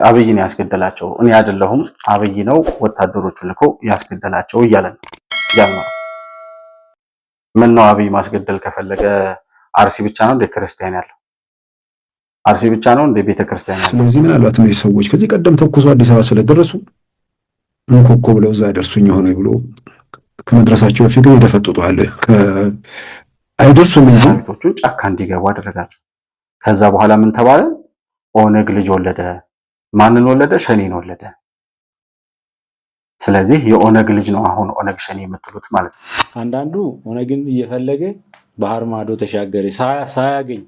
አብይን ያስገደላቸው እኔ አይደለሁም አብይ ነው ወታደሮቹ ልኮ ያስገደላቸው እያለ ነው ጀመረ። ምን ነው አብይ ማስገደል ከፈለገ አርሲ ብቻ ነው እንደ ክርስቲያን ያለው? አርሲ ብቻ ነው እንደ ቤተክርስቲያን ያለው? ስለዚህ ምናልባት እነዚህ ሰዎች ከዚህ ቀደም ተኩሶ አዲስ አበባ ስለደረሱ እንኮኮ ብለው እዛ ደርሱኝ ሆነ ብሎ ከመድረሳቸው በፊት ግን ይደፈጥጧል። አይደርሱም እንጂ ቤቶቹን ጫካ እንዲገቡ አደረጋቸው። ከዛ በኋላ ምን ተባለ? ኦነግ ልጅ ወለደ። ማንን ወለደ? ሸኔን ወለደ። ስለዚህ የኦነግ ልጅ ነው አሁን ኦነግ ሸኔ የምትሉት ማለት ነው። አንዳንዱ ኦነግን እየፈለገ ባህር ማዶ ተሻገረ ሳያገኝ፣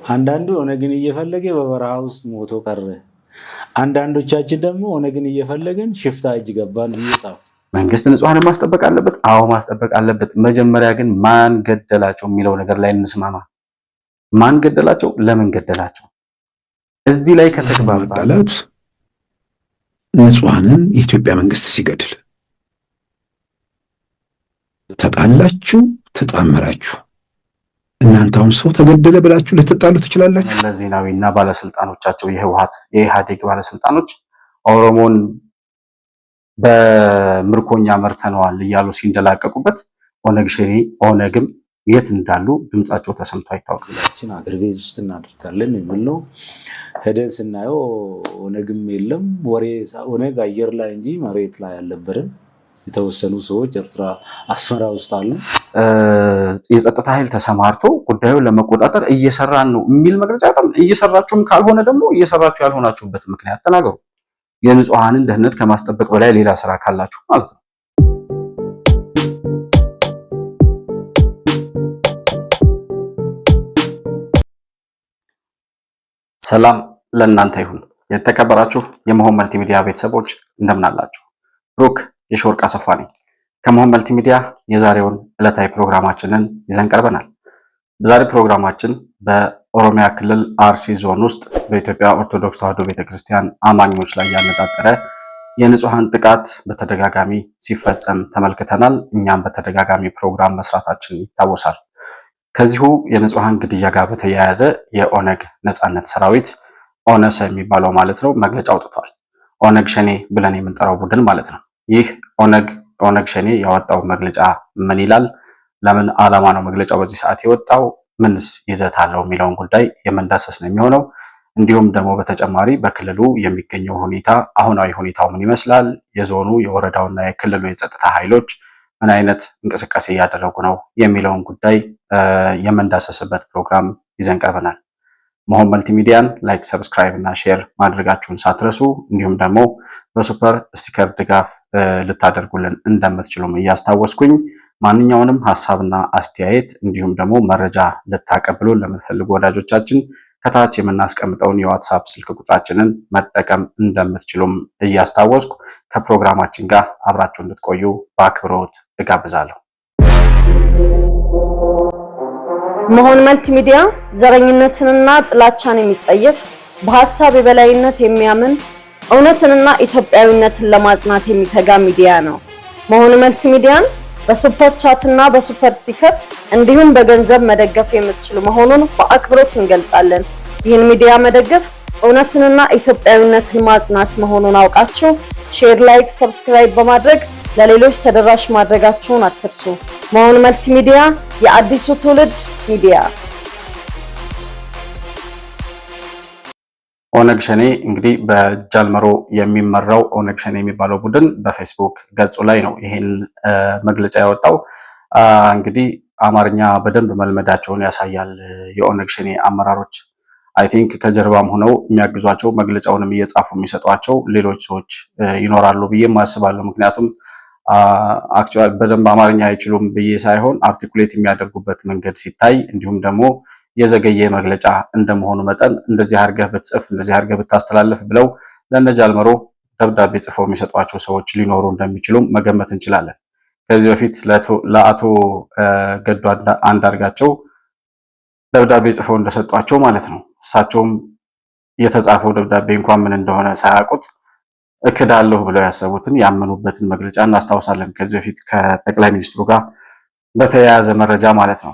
አንዳንዱ ኦነግን እየፈለገ በበረሃ ውስጥ ሞቶ ቀረ። አንዳንዶቻችን ደግሞ ኦነግን እየፈለገን ሽፍታ እጅ ገባን እየጻፉ መንግስት ንጹሃን ማስጠበቅ አለበት። አዎ ማስጠበቅ አለበት። መጀመሪያ ግን ማን ገደላቸው የሚለው ነገር ላይ እንስማማ። ማን ገደላቸው? ለምን ገደላቸው? እዚህ ላይ ከተግባባላት ንጹሃንን የኢትዮጵያ መንግስት ሲገድል ተጣላችሁ ተጣመራችሁ እናንተ አሁን ሰው ተገደለ ብላችሁ ልትጣሉ ትችላላችሁ። መለስ ዜናዊና ባለስልጣኖቻቸው የኢህአዴግ ባለስልጣኖች ኦሮሞን በምርኮኛ መርተነዋል እያሉ ሲንደላቀቁበት ኦነግ ሸኔ ኦነግም የት እንዳሉ ድምጻቸው ተሰምቶ አይታወቅም። አገር ቤት ውስጥ እናደርጋለን የሚል ነው። ሄደን ስናየው ኦነግም የለም። ወሬ ኦነግ አየር ላይ እንጂ መሬት ላይ አልነበረም። የተወሰኑ ሰዎች ኤርትራ አስመራ ውስጥ አሉ። የጸጥታ ኃይል ተሰማርቶ ጉዳዩን ለመቆጣጠር እየሰራን ነው የሚል መግለጫ በጣም እየሰራችሁም ካልሆነ ደግሞ እየሰራችሁ ያልሆናችሁበት ምክንያት ተናገሩ። የንጹሃንን ደህንነት ከማስጠበቅ በላይ ሌላ ስራ ካላችሁ ማለት ነው። ሰላም ለእናንተ ይሁን። የተከበራችሁ የመሆን መልቲሚዲያ ቤተሰቦች እንደምን አላችሁ? ብሩክ የሾርቅ አሰፋ ነኝ። ከመሆን መልቲሚዲያ የዛሬውን ዕለታዊ ፕሮግራማችንን ይዘን ቀርበናል። በዛሬ ፕሮግራማችን በኦሮሚያ ክልል አርሲ ዞን ውስጥ በኢትዮጵያ ኦርቶዶክስ ተዋሕዶ ቤተክርስቲያን አማኞች ላይ ያነጣጠረ የንጹሃን ጥቃት በተደጋጋሚ ሲፈጸም ተመልክተናል። እኛም በተደጋጋሚ ፕሮግራም መስራታችን ይታወሳል። ከዚሁ የንጹሃን ግድያ ጋር በተያያዘ የኦነግ ነጻነት ሰራዊት ኦነሰ የሚባለው ማለት ነው መግለጫ አውጥቷል። ኦነግ ሸኔ ብለን የምንጠራው ቡድን ማለት ነው። ይህ ኦነግ ሸኔ ያወጣው መግለጫ ምን ይላል? ለምን ዓላማ ነው መግለጫው በዚህ ሰዓት የወጣው? ምንስ ይዘት አለው የሚለውን ጉዳይ የመንዳሰስ ነው የሚሆነው። እንዲሁም ደግሞ በተጨማሪ በክልሉ የሚገኘው ሁኔታ አሁናዊ ሁኔታው ምን ይመስላል? የዞኑ የወረዳውና የክልሉ የጸጥታ ኃይሎች ምን አይነት እንቅስቃሴ እያደረጉ ነው የሚለውን ጉዳይ የመንዳሰስበት ፕሮግራም ይዘን ቀርበናል። መሆን መልቲሚዲያን ላይክ፣ ሰብስክራይብ እና ሼር ማድረጋችሁን ሳትረሱ እንዲሁም ደግሞ በሱፐር ስቲከር ድጋፍ ልታደርጉልን እንደምትችሉም እያስታወስኩኝ ማንኛውንም ሀሳብና አስተያየት እንዲሁም ደግሞ መረጃ ልታቀብሉን ለምትፈልጉ ወዳጆቻችን ከታች የምናስቀምጠውን የዋትስአፕ ስልክ ቁጥራችንን መጠቀም እንደምትችሉም እያስታወስኩ ከፕሮግራማችን ጋር አብራችሁ እንድትቆዩ በአክብሮት እጋብዛለሁ። መሆን መልቲሚዲያ ዘረኝነትንና ጥላቻን የሚጸየፍ በሐሳብ የበላይነት የሚያምን እውነትንና ኢትዮጵያዊነትን ለማጽናት የሚተጋ ሚዲያ ነው። መሆን መልቲሚዲያን በሱፐር ቻት እና በሱፐር ስቲከር እንዲሁም በገንዘብ መደገፍ የምትችሉ መሆኑን በአክብሮት እንገልጻለን። ይህን ሚዲያ መደገፍ እውነትንና ኢትዮጵያዊነትን ማጽናት መሆኑን አውቃችሁ ሼር፣ ላይክ፣ ሰብስክራይብ በማድረግ ለሌሎች ተደራሽ ማድረጋችሁን አትርሱ። መሆን መልቲሚዲያ የአዲሱ ትውልድ ሚዲያ። ኦነግ ሸኔ እንግዲህ በጃልመሮ የሚመራው ኦነግ ሸኔ የሚባለው ቡድን በፌስቡክ ገጹ ላይ ነው ይሄን መግለጫ ያወጣው። እንግዲህ አማርኛ በደንብ መልመዳቸውን ያሳያል። የኦነግ ሸኔ አመራሮች አይ ቲንክ ከጀርባም ሆነው የሚያግዟቸው መግለጫውንም እየጻፉ የሚሰጧቸው ሌሎች ሰዎች ይኖራሉ ብዬ አስባለሁ። ምክንያቱም አክቹዋሊ በደንብ አማርኛ አይችሉም ብዬ ሳይሆን አርቲኩሌት የሚያደርጉበት መንገድ ሲታይ እንዲሁም ደግሞ የዘገየ መግለጫ እንደመሆኑ መጠን እንደዚህ አድርገህ ብትጽፍ እንደዚህ አድርገህ ብታስተላልፍ ብለው ለነጃልመሮ ደብዳቤ ጽፈው የሚሰጧቸው ሰዎች ሊኖሩ እንደሚችሉም መገመት እንችላለን። ከዚህ በፊት ለአቶ ገዱ አንዳርጋቸው ደብዳቤ ጽፈው እንደሰጧቸው ማለት ነው። እሳቸውም የተጻፈው ደብዳቤ እንኳን ምን እንደሆነ ሳያውቁት እክዳለሁ ብለው ያሰቡትን ያመኑበትን መግለጫ እናስታውሳለን። ከዚህ በፊት ከጠቅላይ ሚኒስትሩ ጋር በተያያዘ መረጃ ማለት ነው።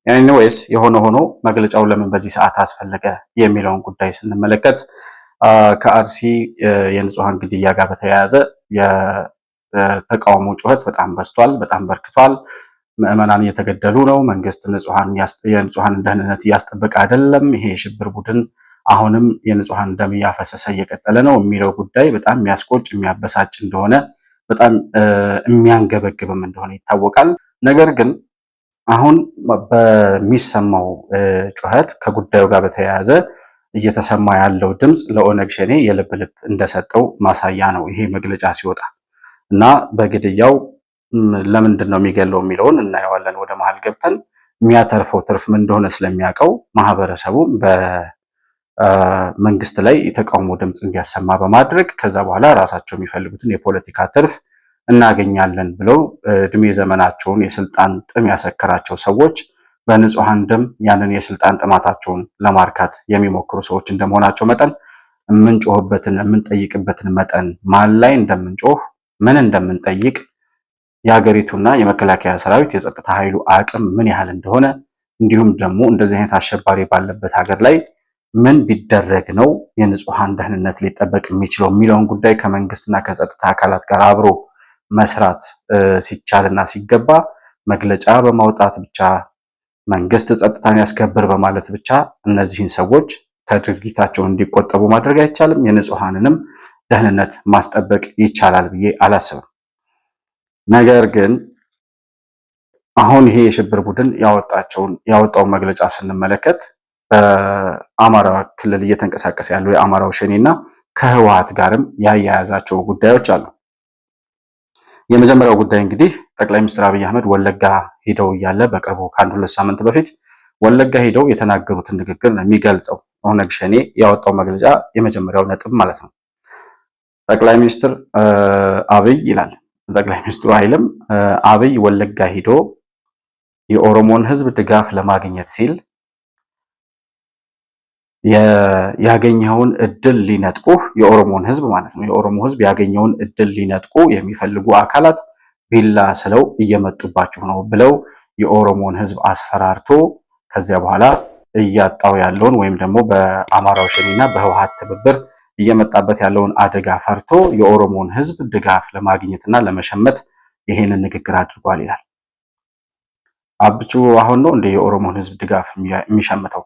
ኤኒዌይስ የሆነ ሆኖ መግለጫው ለምን በዚህ ሰዓት አስፈለገ የሚለውን ጉዳይ ስንመለከት ከአርሲ የንጹሃን ግድያ ጋር በተያያዘ የተቃውሞ ጩኸት በጣም በዝቷል፣ በጣም በርክቷል። ምዕመናን እየተገደሉ ነው። መንግስት የንጹሃን ደህንነት እያስጠበቀ አይደለም። ይሄ የሽብር ቡድን አሁንም የንጹሃን ደም እያፈሰሰ እየቀጠለ ነው የሚለው ጉዳይ በጣም የሚያስቆጭ የሚያበሳጭ እንደሆነ በጣም የሚያንገበግብም እንደሆነ ይታወቃል። ነገር ግን አሁን በሚሰማው ጩኸት ከጉዳዩ ጋር በተያያዘ እየተሰማ ያለው ድምፅ ለኦነግ ሸኔ የልብ ልብ እንደሰጠው ማሳያ ነው ይሄ መግለጫ ሲወጣ እና በግድያው ለምንድን ነው የሚገለው የሚለውን እናየዋለን። ወደ መሀል ገብተን የሚያተርፈው ትርፍ ምን እንደሆነ ስለሚያውቀው ማህበረሰቡ በመንግስት ላይ የተቃውሞ ድምፅ እንዲያሰማ በማድረግ ከዛ በኋላ ራሳቸው የሚፈልጉትን የፖለቲካ ትርፍ እናገኛለን ብለው እድሜ ዘመናቸውን የስልጣን ጥም ያሰከራቸው ሰዎች በንጹሃን ደም ያንን የስልጣን ጥማታቸውን ለማርካት የሚሞክሩ ሰዎች እንደመሆናቸው መጠን የምንጮህበትን የምንጠይቅበትን መጠን ማን ላይ እንደምንጮህ ምን እንደምንጠይቅ የሀገሪቱና የመከላከያ ሰራዊት የጸጥታ ኃይሉ አቅም ምን ያህል እንደሆነ እንዲሁም ደግሞ እንደዚህ አይነት አሸባሪ ባለበት ሀገር ላይ ምን ቢደረግ ነው የንጹሃን ደህንነት ሊጠበቅ የሚችለው የሚለውን ጉዳይ ከመንግስትና ከጸጥታ አካላት ጋር አብሮ መስራት ሲቻልና ሲገባ መግለጫ በማውጣት ብቻ መንግስት ጸጥታን ያስከብር በማለት ብቻ እነዚህን ሰዎች ከድርጊታቸው እንዲቆጠቡ ማድረግ አይቻልም። የንጹሃንንም ደህንነት ማስጠበቅ ይቻላል ብዬ አላስብም። ነገር ግን አሁን ይሄ የሽብር ቡድን ያወጣውን መግለጫ ስንመለከት በአማራ ክልል እየተንቀሳቀሰ ያለው የአማራው ሸኔና ከህወሓት ጋርም ያያያዛቸው ጉዳዮች አሉ። የመጀመሪያው ጉዳይ እንግዲህ ጠቅላይ ሚኒስትር አብይ አህመድ ወለጋ ሄደው እያለ በቅርቡ ከአንድ ሁለት ሳምንት በፊት ወለጋ ሄደው የተናገሩትን ንግግር ነው የሚገልጸው ኦነግ ሸኔ ያወጣው መግለጫ የመጀመሪያው ነጥብ ማለት ነው። ጠቅላይ ሚኒስትር አብይ ይላል። ጠቅላይ ሚኒስትሩ አይልም። አብይ ወለጋ ሄዶ የኦሮሞን ህዝብ ድጋፍ ለማግኘት ሲል ያገኘውን እድል ሊነጥቁህ የኦሮሞን ህዝብ ማለት ነው የኦሮሞ ህዝብ ያገኘውን እድል ሊነጥቁ የሚፈልጉ አካላት ቢላ ስለው እየመጡባችሁ ነው ብለው የኦሮሞን ህዝብ አስፈራርቶ ከዚያ በኋላ እያጣው ያለውን ወይም ደግሞ በአማራው ሸኔና በህወሓት ትብብር እየመጣበት ያለውን አደጋ ፈርቶ የኦሮሞን ህዝብ ድጋፍ ለማግኘትና ለመሸመት ይሄንን ንግግር አድርጓል ይላል። አብቹ አሁን ነው እንደ የኦሮሞን ህዝብ ድጋፍ የሚሸምተው?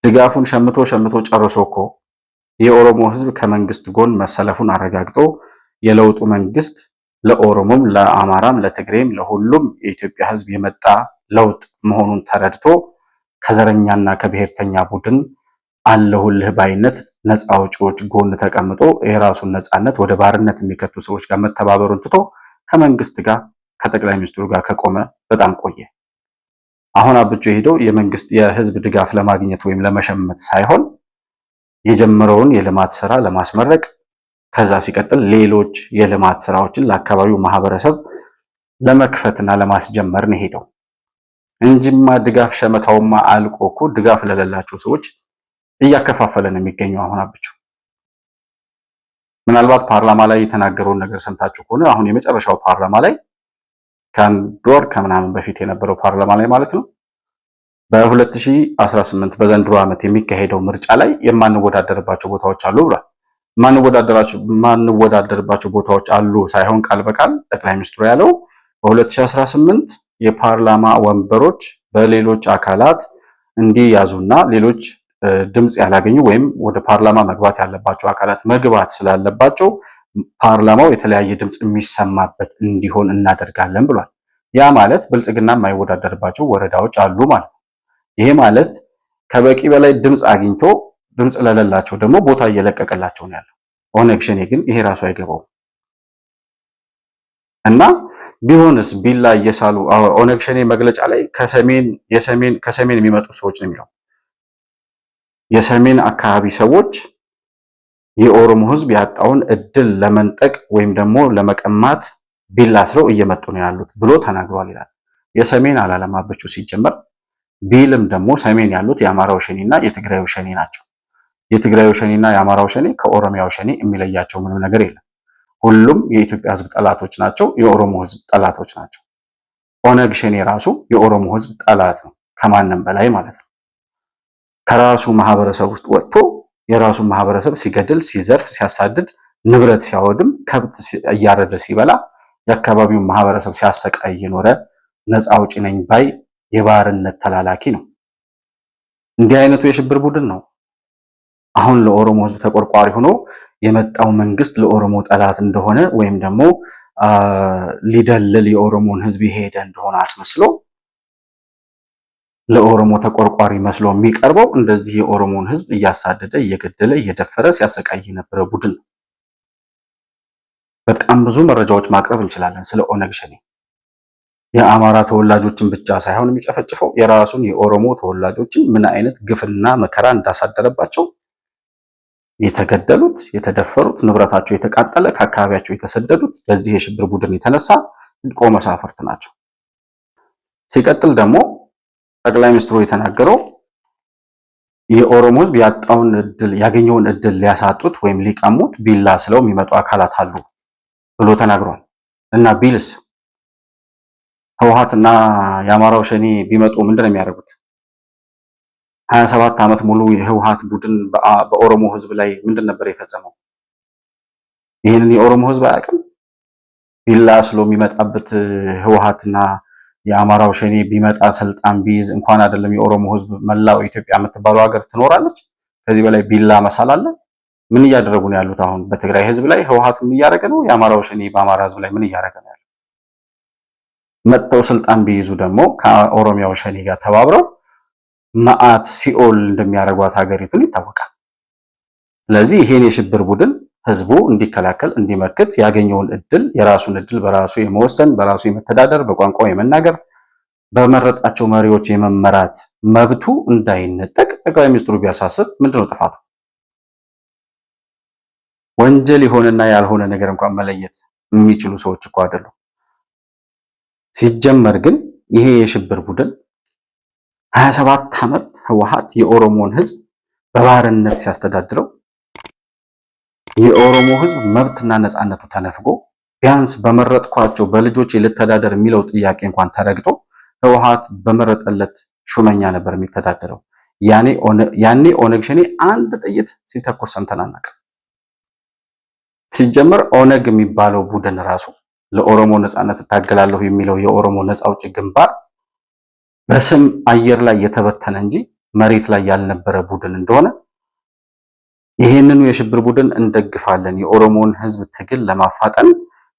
ድጋፉን ሸምቶ ጨርሶ እኮ የኦሮሞ ህዝብ ከመንግስት ጎን መሰለፉን አረጋግጦ የለውጡ መንግስት ለኦሮሞም፣ ለአማራም፣ ለትግሬም ለሁሉም የኢትዮጵያ ህዝብ የመጣ ለውጥ መሆኑን ተረድቶ ከዘረኛና ከብሔርተኛ ቡድን አለሁልህ ባይነት ነፃ አውጪዎች ጎን ተቀምጦ የራሱን ነፃነት ወደ ባርነት የሚከቱ ሰዎች ጋር መተባበሩን ትቶ ከመንግስት ጋር ከጠቅላይ ሚኒስትሩ ጋር ከቆመ በጣም ቆየ። አሁን አብቹ ሄደው የህዝብ ድጋፍ ለማግኘት ወይም ለመሸመት ሳይሆን የጀመረውን የልማት ስራ ለማስመረቅ ከዛ ሲቀጥል ሌሎች የልማት ስራዎችን ለአካባቢው ማህበረሰብ ለመክፈትና ለማስጀመር ነው ሄደው እንጂማ ድጋፍ ሸመታውማ አልቆ እኮ ድጋፍ ለሌላቸው ሰዎች እያከፋፈለ ነው የሚገኘው። አሁን አብቹ ምናልባት ፓርላማ ላይ የተናገረውን ነገር ሰምታችሁ ከሆነ አሁን የመጨረሻው ፓርላማ ላይ ከአንድ ወር ከምናምን በፊት የነበረው ፓርላማ ላይ ማለት ነው በ2018 በዘንድሮ ዓመት የሚካሄደው ምርጫ ላይ የማንወዳደርባቸው ቦታዎች አሉ ብሏል። ማንወዳደርባቸው ቦታዎች አሉ ሳይሆን ቃል በቃል ጠቅላይ ሚኒስትሩ ያለው በ2018 የፓርላማ ወንበሮች በሌሎች አካላት እንዲያዙና ሌሎች ድምጽ ያላገኙ ወይም ወደ ፓርላማ መግባት ያለባቸው አካላት መግባት ስላለባቸው ፓርላማው የተለያየ ድምጽ የሚሰማበት እንዲሆን እናደርጋለን ብሏል። ያ ማለት ብልጽግና የማይወዳደርባቸው ወረዳዎች አሉ ማለት ነው። ይሄ ማለት ከበቂ በላይ ድምጽ አግኝቶ ድምጽ ለሌላቸው ደግሞ ቦታ እየለቀቀላቸው ነው ያለው። ኦነግ ሸኔ ግን ይሄ ራሱ አይገባውም እና ቢሆንስ ቢላ እየሳሉ ኦነግ ሸኔ መግለጫ ላይ ከሰሜን የሚመጡ ሰዎች ነው የሚለው። የሰሜን አካባቢ ሰዎች የኦሮሞ ህዝብ ያጣውን እድል ለመንጠቅ ወይም ደግሞ ለመቀማት ቢላ ስለው እየመጡ ነው ያሉት ብሎ ተናግሯል ይላል። የሰሜን አላለም አብቹ ሲጀመር ቢልም ደግሞ ሰሜን ያሉት የአማራው ሸኔና የትግራዩ ሸኔ ናቸው። የትግራዩ ሸኔና የአማራው ሸኔ ከኦሮሚያው ሸኔ የሚለያቸው ምንም ነገር የለም። ሁሉም የኢትዮጵያ ህዝብ ጠላቶች ናቸው፣ የኦሮሞ ህዝብ ጠላቶች ናቸው። ኦነግ ሸኔ ራሱ የኦሮሞ ህዝብ ጠላት ነው ከማንም በላይ ማለት ነው። ከራሱ ማህበረሰብ ውስጥ ወጥቶ የራሱን ማህበረሰብ ሲገድል፣ ሲዘርፍ፣ ሲያሳድድ፣ ንብረት ሲያወድም፣ ከብት እያረደ ሲበላ፣ የአካባቢውን ማህበረሰብ ሲያሰቃይ የኖረ ነፃ አውጪ ነኝ ባይ የባርነት ተላላኪ ነው። እንዲህ አይነቱ የሽብር ቡድን ነው አሁን ለኦሮሞ ህዝብ ተቆርቋሪ ሆኖ የመጣው መንግስት ለኦሮሞ ጠላት እንደሆነ ወይም ደግሞ ሊደልል የኦሮሞን ህዝብ የሄደ እንደሆነ አስመስሎ ለኦሮሞ ተቆርቋሪ መስሎ የሚቀርበው እንደዚህ የኦሮሞን ህዝብ እያሳደደ እየገደለ እየደፈረ ሲያሰቃይ የነበረ ቡድን ነው። በጣም ብዙ መረጃዎች ማቅረብ እንችላለን ስለ ኦነግ ሸኔ። የአማራ ተወላጆችን ብቻ ሳይሆን የሚጨፈጭፈው የራሱን የኦሮሞ ተወላጆችን ምን አይነት ግፍና መከራ እንዳሳደረባቸው፣ የተገደሉት፣ የተደፈሩት፣ ንብረታቸው የተቃጠለ፣ ከአካባቢያቸው የተሰደዱት በዚህ የሽብር ቡድን የተነሳ ድቆ መሳፍርት ናቸው። ሲቀጥል ደግሞ ጠቅላይ ሚኒስትሩ የተናገረው የኦሮሞ ህዝብ ያጣውን እድል ያገኘውን እድል ሊያሳጡት ወይም ሊቀሙት ቢላ ስለው የሚመጡ አካላት አሉ ብሎ ተናግሯል። እና ቢልስ ህወሓትና የአማራው ሸኔ ቢመጡ ምንድነው የሚያደርጉት? 27 ዓመት ሙሉ የህወሓት ቡድን በኦሮሞ ህዝብ ላይ ምንድን ነበር የፈጸመው? ይህንን የኦሮሞ ህዝብ አያውቅም? ቢላ ስሎ የሚመጣበት ህወሓትና የአማራው ሸኔ ቢመጣ ስልጣን ቢይዝ እንኳን አይደለም የኦሮሞ ህዝብ መላው ኢትዮጵያ የምትባለው ሀገር ትኖራለች። ከዚህ በላይ ቢላ መሳል አለ? ምን እያደረጉ ነው ያሉት? አሁን በትግራይ ህዝብ ላይ ህወሓት ምን እያደረገ ነው? የአማራው ሸኔ በአማራ ህዝብ ላይ ምን እያደረገ ነው ያለው? መጥተው ስልጣን ቢይዙ ደግሞ ከኦሮሚያው ሸኔ ጋር ተባብረው መዓት ሲኦል እንደሚያደርጓት ሀገሪቱን ይታወቃል። ስለዚህ ይሄን የሽብር ቡድን ህዝቡ እንዲከላከል እንዲመክት ያገኘውን እድል የራሱን እድል በራሱ የመወሰን በራሱ የመተዳደር በቋንቋው የመናገር በመረጣቸው መሪዎች የመመራት መብቱ እንዳይነጠቅ ጠቅላይ ሚኒስትሩ ቢያሳስብ ምንድነው ጥፋቱ? ወንጀል የሆነና ያልሆነ ነገር እንኳን መለየት የሚችሉ ሰዎች እኮ አይደሉም። ሲጀመር ግን ይሄ የሽብር ቡድን 27 ዓመት ህወሓት የኦሮሞን ህዝብ በባርነት ሲያስተዳድረው የኦሮሞ ህዝብ መብትና ነፃነቱ ተነፍጎ ቢያንስ በመረጥኳቸው በልጆች ልተዳደር የሚለው ጥያቄ እንኳን ተረግጦ ህወሓት በመረጠለት ሹመኛ ነበር የሚተዳደረው። ያኔ ኦነግ ሸኔ አንድ ጥይት ሲተኩስ ሰምተን አናውቅም። ሲጀመር ኦነግ የሚባለው ቡድን ራሱ ለኦሮሞ ነፃነት እታገላለሁ የሚለው የኦሮሞ ነፃ አውጪ ግንባር በስም አየር ላይ የተበተነ እንጂ መሬት ላይ ያልነበረ ቡድን እንደሆነ ይሄንኑ የሽብር ቡድን እንደግፋለን፣ የኦሮሞን ህዝብ ትግል ለማፋጠን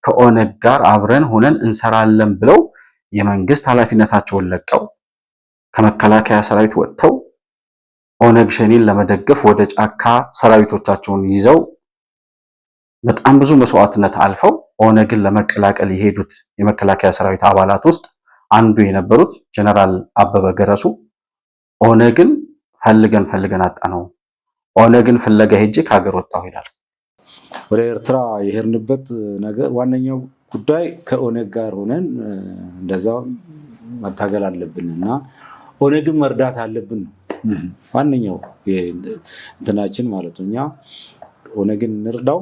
ከኦነግ ጋር አብረን ሆነን እንሰራለን ብለው የመንግስት ኃላፊነታቸውን ለቀው ከመከላከያ ሰራዊት ወጥተው ኦነግ ሸኔን ለመደገፍ ወደ ጫካ ሰራዊቶቻቸውን ይዘው በጣም ብዙ መስዋዕትነት አልፈው ኦነግን ለመቀላቀል የሄዱት የመከላከያ ሰራዊት አባላት ውስጥ አንዱ የነበሩት ጀነራል አበበ ገረሱ ኦነግን ፈልገን አጣነው፣ ኦነግን ፍለጋ ሄጄ ከሀገር ወጣሁ ይላል። ወደ ኤርትራ የሄድንበት ነገር ዋነኛው ጉዳይ ከኦነግ ጋር ሆነን እንደዛው መታገል አለብን እና ኦነግን መርዳት አለብን ነው ዋነኛው እንትናችን ማለት ነው። እኛ ኦነግን እንርዳው፣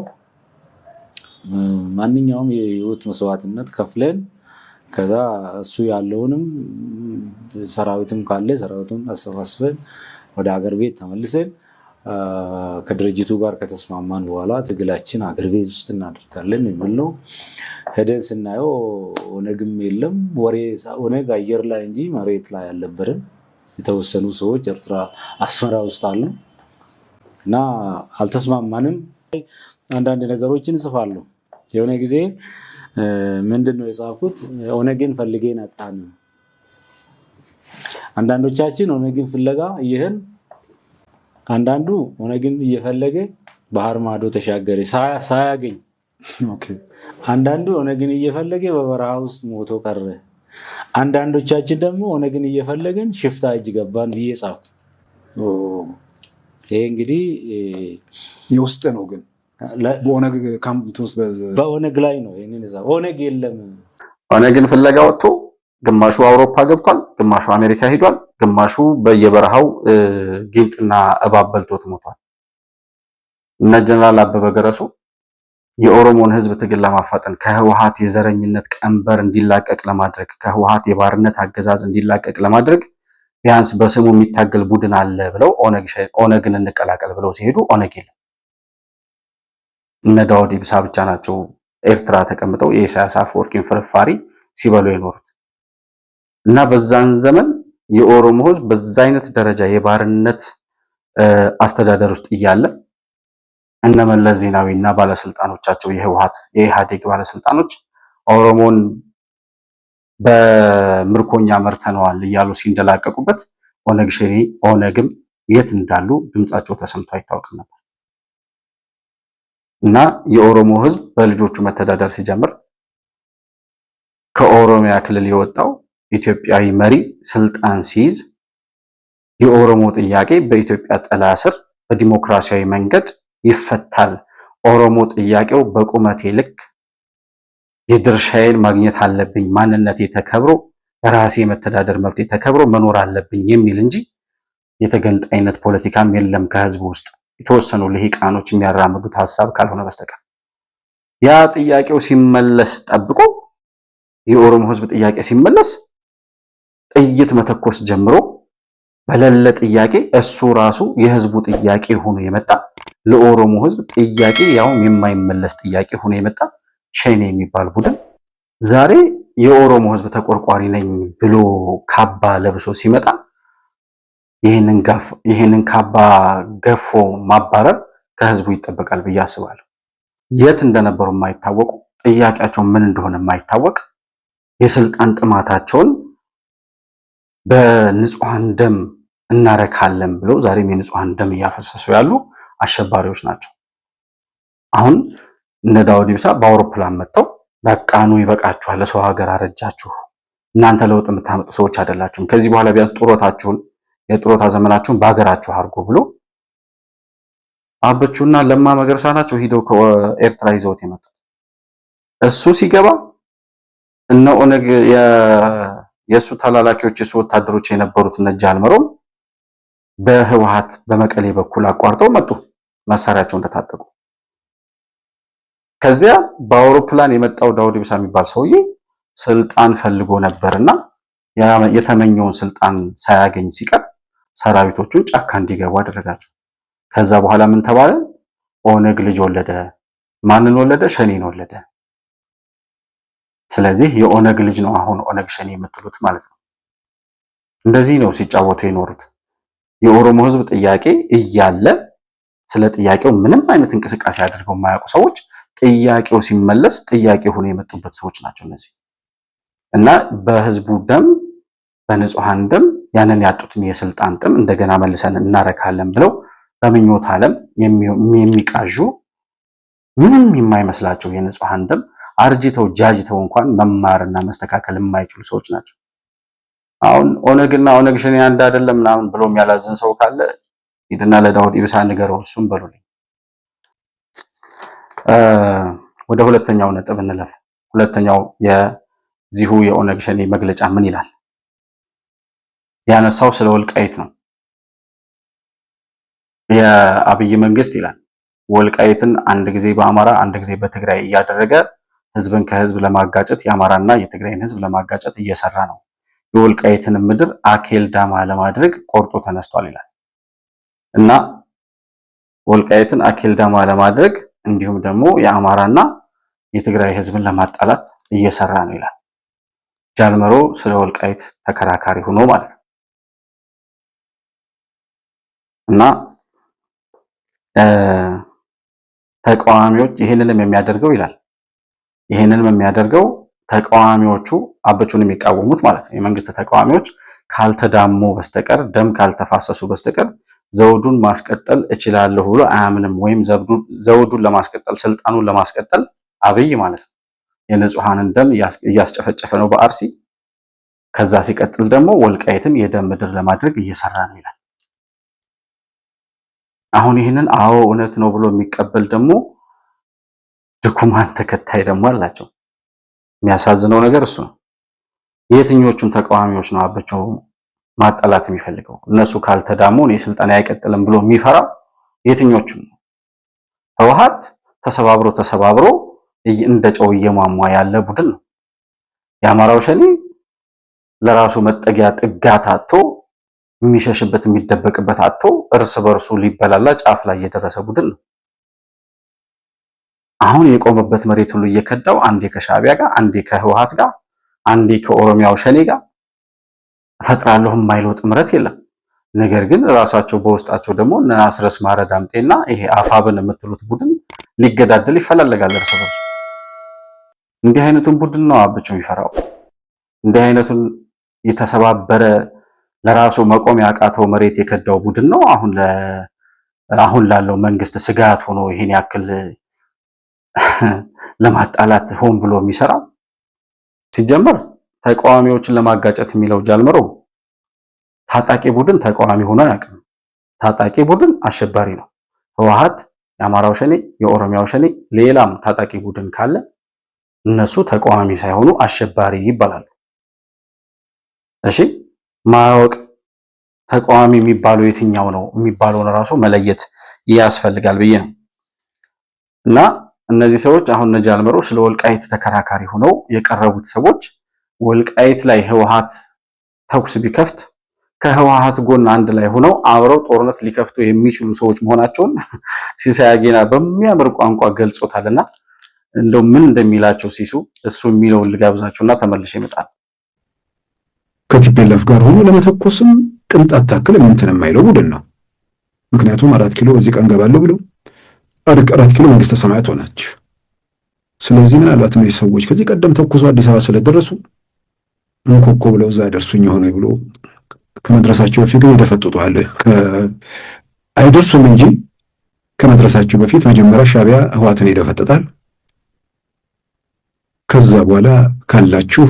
ማንኛውም የህይወት መስዋዕትነት ከፍለን ከዛ እሱ ያለውንም ሰራዊትም ካለ ሰራዊቱን አሰባስበን ወደ ሀገር ቤት ተመልሰን ከድርጅቱ ጋር ከተስማማን በኋላ ትግላችን አገር ቤት ውስጥ እናደርጋለን የሚል ነው። ሄደን ስናየው ኦነግም የለም፣ ወሬ ኦነግ አየር ላይ እንጂ መሬት ላይ አልነበረም። የተወሰኑ ሰዎች ኤርትራ አስመራ ውስጥ አሉ እና አልተስማማንም። አንዳንድ ነገሮችን እጽፋለሁ። የሆነ ጊዜ ምንድነው የጻፍኩት? ኦነግን ፈልገን አጣን። አንዳንዶቻችን ኦነግን ፍለጋ ይሄን አንዳንዱ ኦነግን እየፈለገ ባህር ማዶ ተሻገረ ሳያገኝ። አንዳንዱ ኦነግን እየፈለገ በበረሃ ውስጥ ሞቶ ቀረ። አንዳንዶቻችን ደግሞ ኦነግን እየፈለገን ሽፍታ እጅ ገባን ብዬ ጻፍኩ። ይሄ እንግዲህ የውስጥ ነው ግን በኦነግ ካምፕ ውስጥ በኦነግ ላይ ነው። ይሄንን ኦነግ የለም። ኦነግን ፍለጋ ወጥቶ ግማሹ አውሮፓ ገብቷል፣ ግማሹ አሜሪካ ሄዷል፣ ግማሹ በየበረሃው ጊንጥና እባብ በልቶት ሞቷል። እነ ጀነራል አበበ ገረሱ የኦሮሞን ህዝብ ትግል ለማፋጠን ከህወሓት የዘረኝነት ቀንበር እንዲላቀቅ ለማድረግ ከህወሓት የባርነት አገዛዝ እንዲላቀቅ ለማድረግ ቢያንስ በስሙ የሚታገል ቡድን አለ ብለው ኦነግን እንቀላቀል ብለው ሲሄዱ ኦነግ የለም። እነ ዳውድ ኢብሳ ብቻ ናቸው ኤርትራ ተቀምጠው የኢሳያስ አፈወርቂን ፍርፋሪ ሲበሉ የኖሩት። እና በዛን ዘመን የኦሮሞ ህዝብ በዛ አይነት ደረጃ የባርነት አስተዳደር ውስጥ እያለ እነ መለስ ዜናዊ እና ባለስልጣኖቻቸው የኢህአዴግ ባለስልጣኖች ኦሮሞን በምርኮኛ መርተነዋል እያሉ ሲንደላቀቁበት ኦነግ ሸኔ ኦነግም የት እንዳሉ ድምጻቸው ተሰምቶ አይታወቅም ነበር። እና የኦሮሞ ህዝብ በልጆቹ መተዳደር ሲጀምር ከኦሮሚያ ክልል የወጣው ኢትዮጵያዊ መሪ ስልጣን ሲይዝ የኦሮሞ ጥያቄ በኢትዮጵያ ጥላ ስር በዲሞክራሲያዊ መንገድ ይፈታል፣ ኦሮሞ ጥያቄው በቁመቴ ልክ የድርሻዬን ማግኘት አለብኝ፣ ማንነቴ ተከብሮ በራሴ መተዳደር መብቴ ተከብሮ መኖር አለብኝ የሚል እንጂ የተገንጣይነት ፖለቲካም የለም ከህዝቡ ውስጥ የተወሰኑ ልሂቃኖች የሚያራምዱት ሐሳብ ካልሆነ በስተቀር። ያ ጥያቄው ሲመለስ ጠብቆ የኦሮሞ ህዝብ ጥያቄ ሲመለስ ጥይት መተኮስ ጀምሮ በለለ ጥያቄ እሱ ራሱ የህዝቡ ጥያቄ ሆኖ የመጣ ለኦሮሞ ህዝብ ጥያቄ ያውም የማይመለስ ጥያቄ ሆኖ የመጣ ሸኔ የሚባል ቡድን ዛሬ የኦሮሞ ህዝብ ተቆርቋሪ ነኝ ብሎ ካባ ለብሶ ሲመጣ ይሄንን ካባ ገፎ ማባረር ከህዝቡ ይጠበቃል ብዬ አስባለሁ። የት እንደነበሩ የማይታወቁ ጥያቄያቸው ምን እንደሆነ የማይታወቅ የስልጣን ጥማታቸውን በንጹሃን ደም እናረካለን ብለው ዛሬም የንጹሃን ደም እያፈሰሱ ያሉ አሸባሪዎች ናቸው። አሁን እነ ዳውድ ኢብሳ በአውሮፕላን መጥተው በቃ ኑ ይበቃችኋል፣ ለሰው ሀገር አረጃችሁ፣ እናንተ ለውጥ የምታመጡ ሰዎች አይደላችሁም፣ ከዚህ በኋላ ቢያንስ የጡረታ ዘመናችሁን በሀገራችሁ አድርጎ ብሎ አበቹና ለማ መገርሳ ናቸው ሂደው ከኤርትራ ይዘውት የመጡት። እሱ ሲገባ እነ ኦነግ የሱ ተላላኪዎች የሱ ወታደሮች የነበሩት እነ ጃልመሮም በህወሓት በመቀሌ በኩል አቋርጠው መጡ መሳሪያቸው እንደታጠቁ። ከዚያ በአውሮፕላን የመጣው ዳውድ ኢብሳ የሚባል ሰውዬ ስልጣን ፈልጎ ነበርና የተመኘውን ስልጣን ሳያገኝ ሲቀር ሰራዊቶቹን ጫካ እንዲገቡ አደረጋቸው። ከዛ በኋላ ምን ተባለ? ኦነግ ልጅ ወለደ። ማንን ወለደ? ሸኔን ወለደ። ስለዚህ የኦነግ ልጅ ነው አሁን ኦነግ ሸኔ የምትሉት ማለት ነው። እንደዚህ ነው ሲጫወቱ የኖሩት። የኦሮሞ ህዝብ ጥያቄ እያለ ስለ ጥያቄው ምንም አይነት እንቅስቃሴ አድርገው የማያውቁ ሰዎች ጥያቄው ሲመለስ ጥያቄ ሆኖ የመጡበት ሰዎች ናቸው እነዚህ። እና በህዝቡ ደም በንጹሃን ደም ያንን ያጡትን የስልጣን ጥም እንደገና መልሰን እናረካለን ብለው በምኞት ዓለም የሚቃዡ ምንም የማይመስላቸው የንጹሃን ደም አርጅተው ጃጅተው እንኳን መማርና መስተካከል የማይችሉ ሰዎች ናቸው። አሁን ኦነግና ኦነግ ሸኔ አንድ አይደለም ምናምን ብሎ የሚያላዝን ሰው ካለ ሂድና ለዳውድ ኢብሳ ንገረው፣ እሱም በሉልኝ። ወደ ሁለተኛው ነጥብ እንለፍ። ሁለተኛው የዚሁ የኦነግ ሸኔ መግለጫ ምን ይላል? ያነሳው ስለ ወልቃይት ነው። የአብይ መንግስት ይላል ወልቃይትን አንድ ጊዜ በአማራ አንድ ጊዜ በትግራይ እያደረገ ህዝብን ከህዝብ ለማጋጨት የአማራና የትግራይን ህዝብ ለማጋጨት እየሰራ ነው። የወልቃይትን ምድር አኬልዳማ ለማድረግ ቆርጦ ተነስቷል ይላል እና ወልቃይትን አኬልዳማ ለማድረግ እንዲሁም ደግሞ የአማራና የትግራይ ህዝብን ለማጣላት እየሰራ ነው ይላል። ጃልመሮ ስለ ወልቃይት ተከራካሪ ሆኖ ማለት ነው እና ተቃዋሚዎች ይሄንንም የሚያደርገው ይላል ይሄንንም የሚያደርገው ተቃዋሚዎቹ አበቹን የሚቃወሙት ማለት ነው የመንግስት ተቃዋሚዎች ካልተዳሙ በስተቀር ደም ካልተፋሰሱ በስተቀር ዘውዱን ማስቀጠል እችላለሁ ብሎ አያምንም። ወይም ዘውዱን ለማስቀጠል ስልጣኑን ለማስቀጠል አብይ ማለት ነው የንጹሃንን ደም እያስጨፈጨፈ ነው በአርሲ። ከዛ ሲቀጥል ደግሞ ወልቃይትን የደም ምድር ለማድረግ እየሰራ ነው ይላል። አሁን ይህንን አዎ እውነት ነው ብሎ የሚቀበል ደግሞ ድኩማን ተከታይ ደግሞ አላቸው። የሚያሳዝነው ነገር እሱ ነው። የትኞቹን ተቃዋሚዎች ነው አበቸው ማጣላት የሚፈልገው? እነሱ ካልተዳሙ እኔ ስልጣን አይቀጥልም ብሎ የሚፈራው የትኞቹን ነው? ህወሓት ተሰባብሮ እንደ ጨው እየሟሟ ያለ ቡድን ነው። የአማራው ሸኔ ለራሱ መጠጊያ ጥጋት አጥቶ የሚሸሽበት የሚደበቅበት አጥቶ እርስ በርሱ ሊበላላ ጫፍ ላይ የደረሰ ቡድን ነው። አሁን የቆመበት መሬት ሁሉ እየከዳው አንዴ ከሻዕቢያ ጋር፣ አንዴ ከህወሓት ጋር፣ አንዴ ከኦሮሚያው ሸኔ ጋር እፈጥራለሁ የማይለው ጥምረት የለም። ነገር ግን ራሳቸው በውስጣቸው ደግሞ እነ አስረስ ማረ ዳምጤና ይሄ አፋብን የምትሉት ቡድን ሊገዳደል ይፈላለጋል እርስ በርሱ። እንዲህ አይነቱን ቡድን ነው አብቹ የሚፈራው። እንዲህ አይነቱን የተሰባበረ ለራሱ መቆም ያቃተው መሬት የከዳው ቡድን ነው አሁን ላለው መንግስት ስጋት ሆኖ ይሄን ያክል ለማጣላት ሆን ብሎ የሚሰራው። ሲጀመር ተቃዋሚዎችን ለማጋጨት የሚለው ጃልመሮ ታጣቂ ቡድን ተቃዋሚ ሆኖ አያውቅም። ታጣቂ ቡድን አሸባሪ ነው። ህወሓት፣ የአማራው ሸኔ፣ የኦሮሚያው ሸኔ፣ ሌላም ታጣቂ ቡድን ካለ እነሱ ተቃዋሚ ሳይሆኑ አሸባሪ ይባላሉ። እሺ ማወቅ ተቃዋሚ የሚባለው የትኛው ነው የሚባለውን ራሱ መለየት ያስፈልጋል ብዬ ነው። እና እነዚህ ሰዎች አሁን ነጃልመሮ ስለ ወልቃይት ተከራካሪ ሆነው የቀረቡት ሰዎች ወልቃይት ላይ ህወሓት ተኩስ ቢከፍት ከህወሓት ጎን አንድ ላይ ሆነው አብረው ጦርነት ሊከፍቱ የሚችሉ ሰዎች መሆናቸውን ሲሳይ አጌና በሚያምር ቋንቋ ገልጾታልና እንደው ምን እንደሚላቸው ሲሱ እሱ የሚለውን ልጋብዛችሁና ተመልሼ እመጣለሁ። ከቲፒኤልኤፍ ጋር ሆኖ ለመተኮስም ቅንጣት ታክል እንትን የማይለው ቡድን ነው። ምክንያቱም 4 ኪሎ በዚህ ቀን ገባለሁ ብለው 4 ኪሎ መንግስተ ሰማያት ሆነች። ስለዚህ ምናልባት እነዚህ ሰዎች ከዚህ ቀደም ተኩሶ አዲስ አበባ ስለደረሱ እንኮኮ ብለው እዛ ደርሱኝ ሆነ ብሎ ከመድረሳቸው በፊት ግን ይደፈጥጧል። አይደርሱም እንጂ ከመድረሳቸው በፊት መጀመሪያ ሻዕቢያ ህወሓትን ይደፈጥጣል። ከዛ በኋላ ካላችሁ